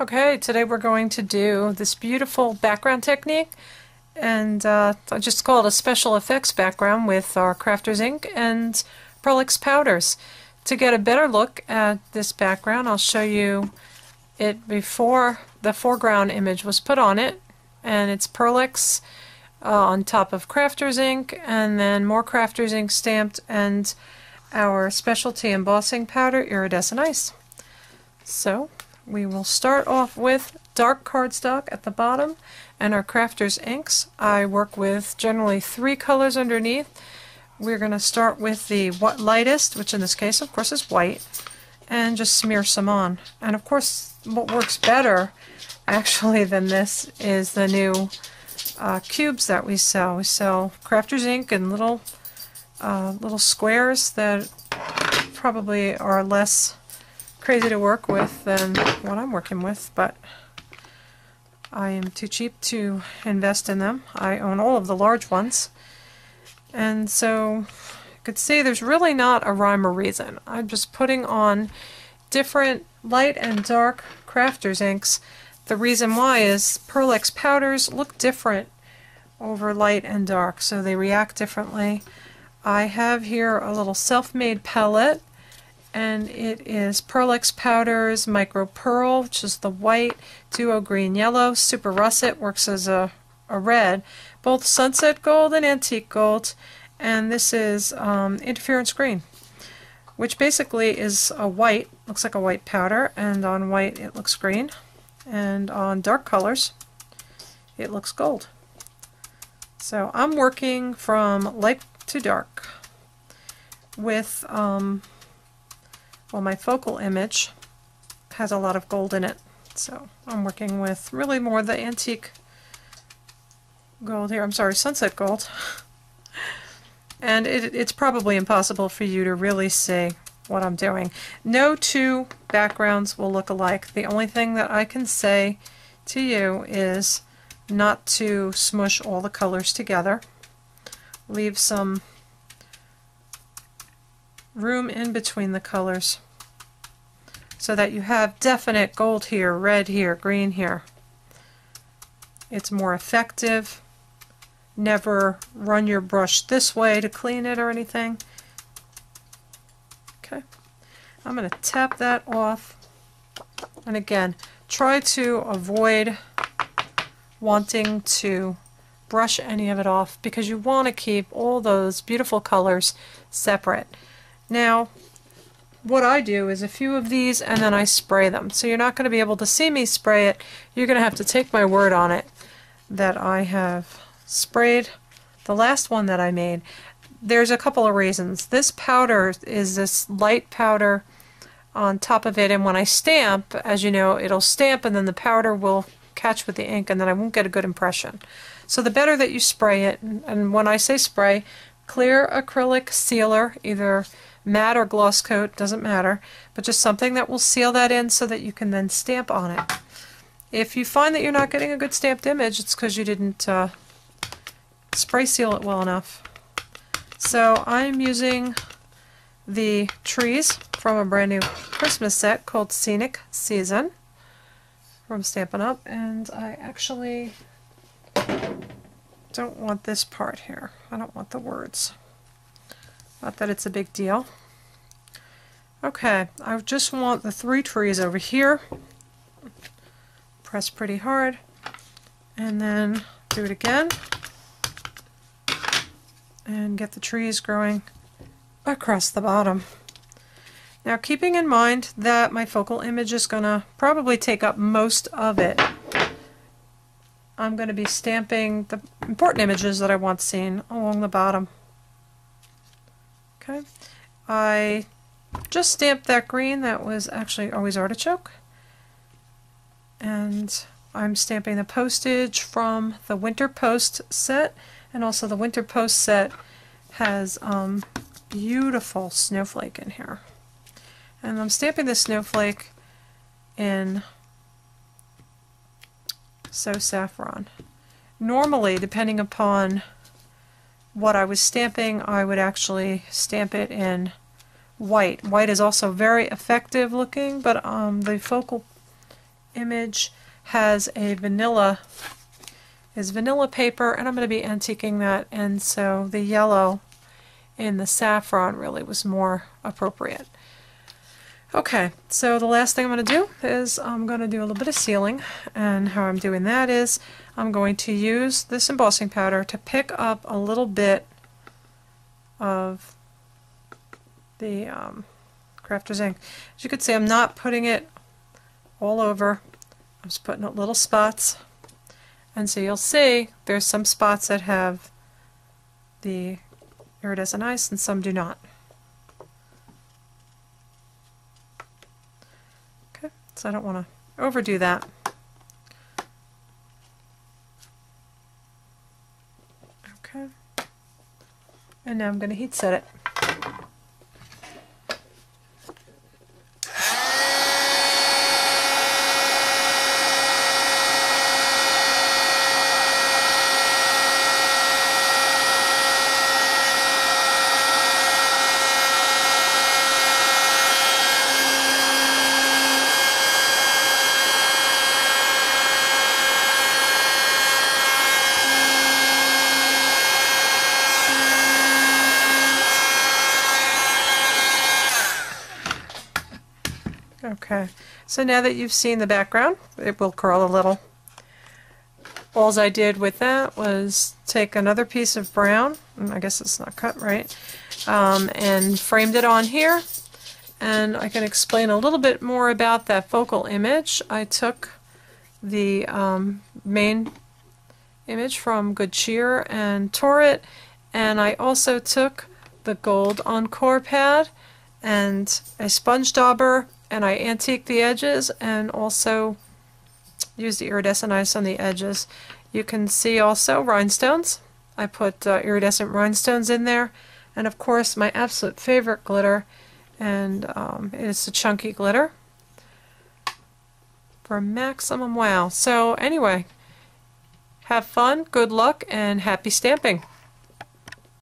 Okay, today we're going to do this beautiful background technique, and I just call it a special effects background with our Crafters ink and Pearl powders. To get a better look at this background, I'll show you it before the foreground image was put on it, and it's Pearl on top of Crafters ink, and then more Crafters ink stamped, and our specialty embossing powder, Iridescent Ice. So we will start off with dark cardstock at the bottom and our Crafters inks. I work with generally 3 colors underneath. We're going to start with the lightest, which in this case of course is white, and just smear some on. And of course what works better actually than this is the new cubes that we sell. We sell Crafters ink in little squares that probably are less crazy to work with than what I'm working with, but I am too cheap to invest in them. I own all of the large ones, and so you could see there's really not a rhyme or reason. I'm just putting on different light and dark Crafters inks. The reason why is Pearl powders look different over light and dark, so they react differently. I have here a little self-made palette, and it is Pearl powders, Micro Pearl, which is the white, Duo green yellow, Super Russet works as a red, both Sunset Gold and Antique Gold, and this is Interference Green, which basically is a white, looks like a white powder, and on white it looks green, and on dark colors it looks gold. So I'm working from light to dark with well, my focal image has a lot of gold in it, so I'm working with really more the antique gold here. I'm sorry, Sunset Gold. And it's probably impossible for you to really see what I'm doing. No two backgrounds will look alike. The only thing that I can say to you is not to smush all the colors together. Leave some room in between the colors so that you have definite gold here, red here, green here. It's more effective. Never run your brush this way to clean it or anything. Okay, I'm going to tap that off, and again try to avoid wanting to brush any of it off because you want to keep all those beautiful colors separate. Now what I do is a few of these and then I spray them. So you're not going to be able to see me spray it. You're going to have to take my word on it that I have sprayed the last one that I made. There's a couple of reasons. This powder is this light powder on top of it, and when I stamp, as you know, it'll stamp and then the powder will catch with the ink and then I won't get a good impression. So the better that you spray it, and when I say spray, clear acrylic sealer, either matte or gloss coat, doesn't matter, but just something that will seal that in so that you can then stamp on it. If you find that you're not getting a good stamped image, it's because you didn't spray seal it well enough. So I'm using the trees from a brand new Christmas set called Scenic Season from Stampin' Up, and I actually don't want this part here. I don't want the words. Not that it's a big deal. Okay, I just want the 3 trees over here. Press pretty hard, and then do it again, and get the trees growing across the bottom. Now, keeping in mind that my focal image is going to probably take up most of it, I'm going to be stamping the important images that I want seen along the bottom. Okay, I just stamped that green. That was actually Always Artichoke. And I'm stamping the postage from the Winter Post set, and also the Winter Post set has beautiful snowflake in here. And I'm stamping the snowflake in So Saffron. Normally, depending upon what I was stamping, I would actually stamp it in white. White is also very effective looking, but the focal image has a vanilla paper, and I'm going to be antiquing that, and so the yellow in the saffron really was more appropriate. Okay, so the last thing I'm going to do is I'm going to do a little bit of sealing, and how I'm doing that is I'm going to use this embossing powder to pick up a little bit of the Crafter's ink. As you can see, I'm not putting it all over. I'm just putting it little spots, and so you'll see there's some spots that have the iridescent ice and some do not. Okay, so I don't want to overdo that. Okay, and now I'm going to heat set it. Okay, so now that you've seen the background, it will curl a little. All I did with that was take another piece of brown, I guess it's not cut right, and framed it on here. And I can explain a little bit more about that focal image. I took the main image from Good Cheer and tore it, and I also took the gold encore pad and a sponge dauber, and I antiqued the edges and also used the iridescent ice on the edges. You can see also rhinestones. I put iridescent rhinestones in there, and of course my absolute favorite glitter, and it's a chunky glitter for maximum wow. So anyway, have fun, good luck, and happy stamping!